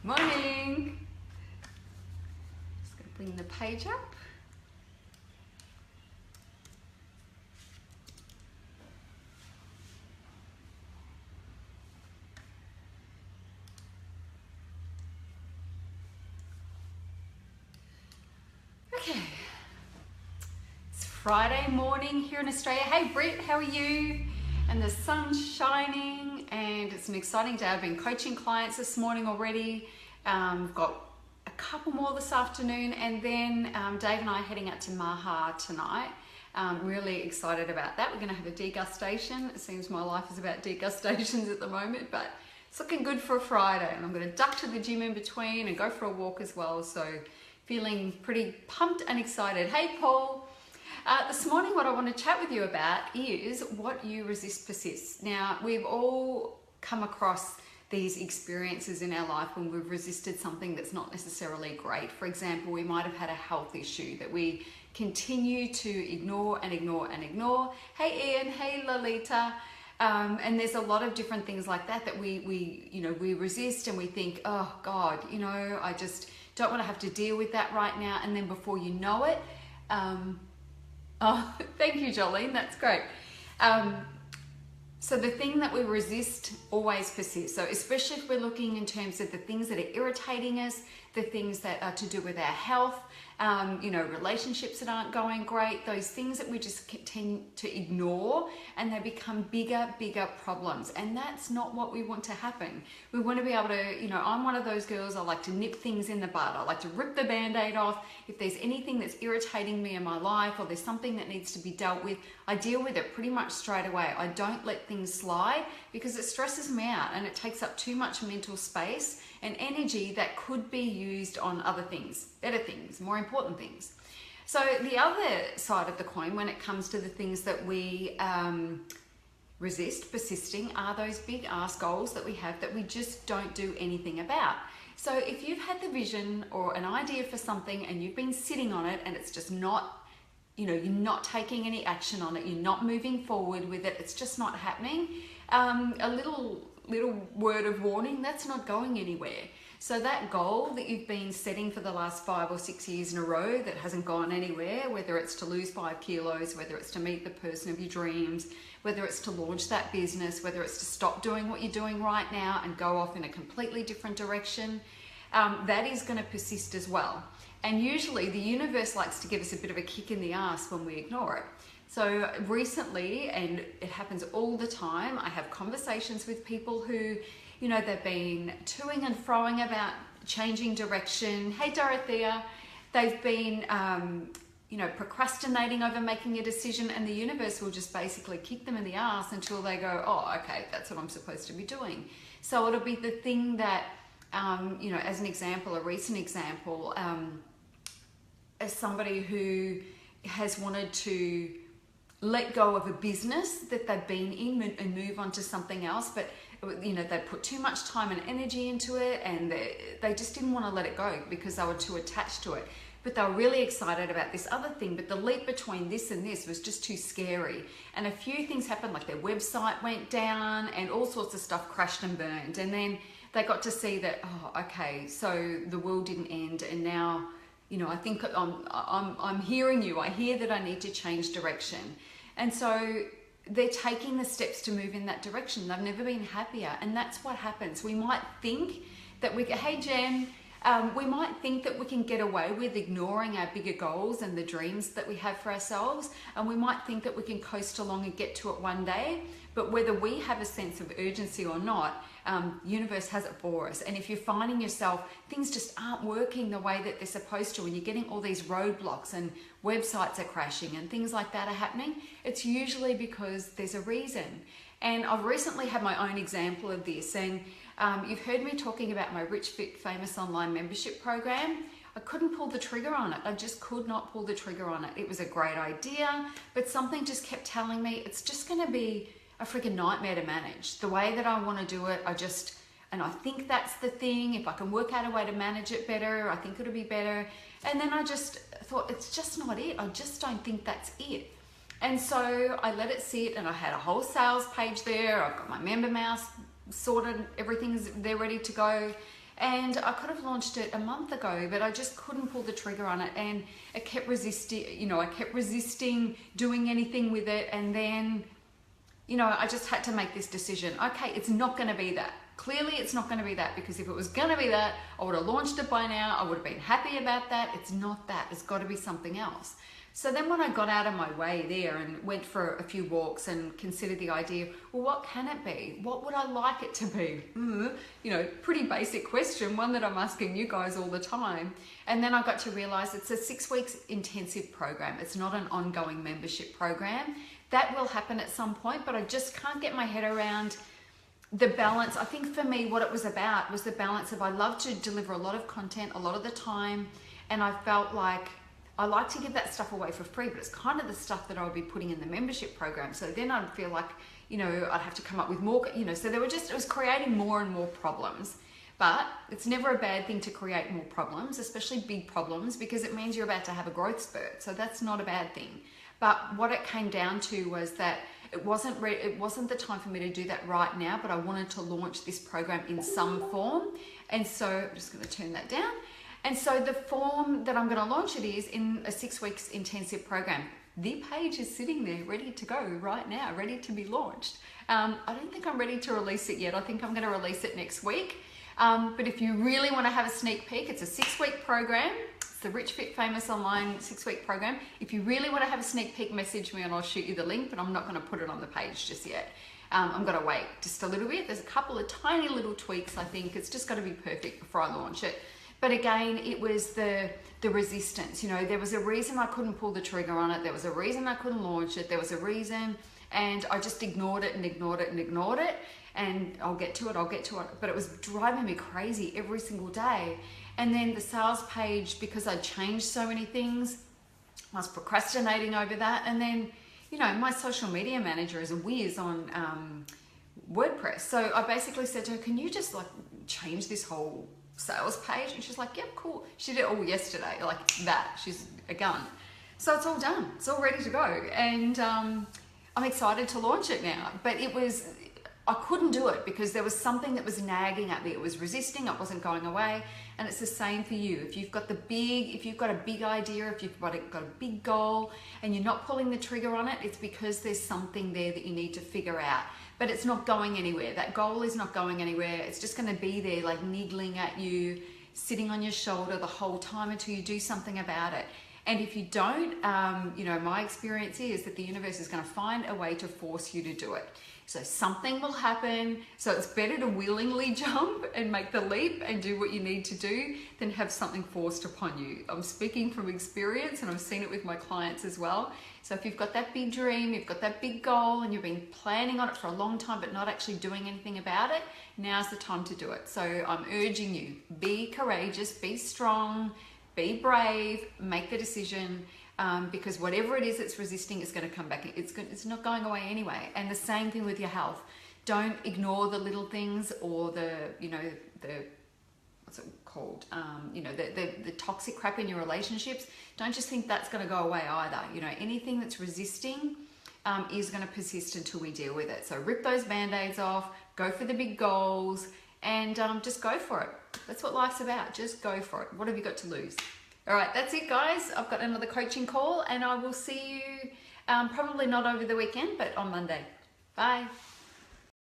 Morning. Just going to bring the page up. Okay. It's Friday morning here in Australia. Hey Britt, how are you? And the sun's shining and it's an exciting day. I've been coaching clients this morning already. We've got a couple more this afternoon, and then Dave and I are heading out to Maha tonight. Really excited about that. We're going to have a degustation. It seems my life is about degustations at the moment, but it's looking good for a Friday, and I'm going to duck to the gym in between and go for a walk as well. So feeling pretty pumped and excited. Hey Paul. This morning what I want to chat with you about is what you resist persists. Now, we've all come across these experiences in our life when we've resisted something that's not necessarily great. For example, we might have had a health issue that we continue to ignore and ignore and ignore. Hey Ian, hey Lolita. And there's a lot of different things like that that we resist, and we think, oh God, I just don't want to have to deal with that right now. And then before you know it, oh, thank you, Jolene. That's great. So the thing that we resist always persists. So especially if we're looking in terms of the things that are irritating us, the things that are to do with our health, relationships that aren't going great, those things that we just tend to ignore, and they become bigger problems. And that's not what we want to happen. We want to be able to, I'm one of those girls, I like to nip things in the bud. I like to rip the Band-Aid off. If there's anything that's irritating me in my life, or there's something that needs to be dealt with, I deal with it pretty much straight away. I don't let things slide because it stresses me out and it takes up too much mental space and energy that could be used on other things, better things, more important things. So the other side of the coin when it comes to the things that we resist persisting are those big ass goals that we have that we just don't do anything about. So if you've had the vision or an idea for something and you've been sitting on it and it's just not, you're not taking any action on it, you're not moving forward with it, it's just not happening, a little word of warning, that's not going anywhere. So that goal that you've been setting for the last 5 or 6 years in a row that hasn't gone anywhere, whether it's to lose 5 kilos, whether it's to meet the person of your dreams, whether it's to launch that business, whether it's to stop doing what you're doing right now and go off in a completely different direction, that is going to persist as well. And usually the universe likes to give us a bit of a kick in the ass when we ignore it. So recently, and it happens all the time, I have conversations with people who, they've been toing and froing about changing direction. Hey Dorothea, they've been, procrastinating over making a decision, and the universe will just basically kick them in the ass until they go, oh, okay, that's what I'm supposed to be doing. So it'll be the thing that, as an example, a recent example, as somebody who has wanted to let go of a business that they've been in and move on to something else, but they put too much time and energy into it, and they just didn't want to let it go because they were too attached to it. But they were really excited about this other thing, but the leap between this and this was just too scary. And a few things happened, like their website went down and all sorts of stuff crashed and burned. And then they got to see that, oh, okay, so the world didn't end, and now, I think I'm hearing you. I hear that I need to change direction. And so they're taking the steps to move in that direction. They've never been happier. And that's what happens. We might think that hey Jen, we might think that we can get away with ignoring our bigger goals and the dreams that we have for ourselves. And we might think that we can coast along and get to it one day. But whether we have a sense of urgency or not, universe has it for us. And if you're finding yourself, things just aren't working the way that they're supposed to, and you're getting all these roadblocks and websites are crashing and things like that are happening, it's usually because there's a reason. And I've recently had my own example of this, and you've heard me talking about my Rich Fit Famous online membership program. I couldn't pull the trigger on it. I just could not pull the trigger on it. It was a great idea, but something just kept telling me it's just going to be a freaking nightmare to manage. The way that I want to do it, and I think that's the thing. If I can work out a way to manage it better, I think it'll be better. And then I just thought, it's just not it. I just don't think that's it. And so I let it sit, and I had a whole sales page there. I've got my member mouse sorted. Everything's there ready to go. And I could have launched it a month ago, but I just couldn't pull the trigger on it, and it kept resisting, I kept resisting doing anything with it. And then, I just had to make this decision. Okay, it's not going to be that. Clearly it's not going to be that, because if it was going to be that, I would have launched it by now. I would have been happy about that. It's not that. It's got to be something else. So then when I got out of my way there and went for a few walks and considered the idea, well, what can it be? What would I like it to be? Pretty basic question, one that I'm asking you guys all the time. And then I got to realize it's a 6 weeks intensive program. It's not an ongoing membership program. That will happen at some point, but I just can't get my head around the balance. I think for me, what it was about was the balance of, I love to deliver a lot of content a lot of the time, and I felt like I like to give that stuff away for free, but it's kind of the stuff that I would be putting in the membership program. So then I'd feel like, I'd have to come up with more, so it was creating more and more problems. But it's never a bad thing to create more problems, especially big problems, because it means you're about to have a growth spurt. So that's not a bad thing. But what it came down to was that it wasn't the time for me to do that right now, but I wanted to launch this program in some form. And so I'm just going to turn that down. And so the form that I'm going to launch it is in a 6 weeks intensive program. The page is sitting there ready to go right now, ready to be launched. I don't think I'm ready to release it yet. I think I'm going to release it next week. But if you really want to have a sneak peek, it's a 6-week program. It's the Rich Fit Famous Online 6-week program. If you really want to have a sneak peek, message me and I'll shoot you the link, but I'm not going to put it on the page just yet. I'm going to wait just a little bit. There's a couple of tiny little tweaks, I think. It's just got to be perfect before I launch it. But again, it was the resistance. There was a reason I couldn't pull the trigger on it. There was a reason I couldn't launch it. There was a reason, and I just ignored it and ignored it and ignored it. And I'll get to it. But it was driving me crazy every single day. And then the sales page, because I changed so many things, I was procrastinating over that. And then, my social media manager is a whiz on WordPress. So I basically said to her, can you just change this whole sales page? And she's like, yep, cool. She did it all yesterday, like that. She's a gun. So it's all done. It's all ready to go. And I'm excited to launch it now. But I couldn't do it because there was something that was nagging at me. It was resisting. It wasn't going away. And it's the same for you. If you've got a big idea, if you've got a big goal and you're not pulling the trigger on it, it's because there's something there that you need to figure out. But it's not going anywhere. That goal is not going anywhere. It's just going to be there, like niggling at you, sitting on your shoulder the whole time until you do something about it. And if you don't, my experience is that the universe is going to find a way to force you to do it. So something will happen. So it's better to willingly jump and make the leap and do what you need to do than have something forced upon you. I'm speaking from experience, and I've seen it with my clients as well. So if you've got that big dream, you've got that big goal, and you've been planning on it for a long time but not actually doing anything about it, now's the time to do it. So I'm urging you, be courageous, be strong, be brave, make the decision. Because whatever it is that's resisting is going to come back. It's not going away anyway. And the same thing with your health. Don't ignore the little things or the what's it called? The toxic crap in your relationships. Don't just think that's going to go away either. Anything that's resisting is going to persist until we deal with it. So rip those band-aids off, go for the big goals, and just go for it. That's what life's about. Just go for it. What have you got to lose? All right, that's it, guys. I've got another coaching call, and I will see you probably not over the weekend, but on Monday. Bye.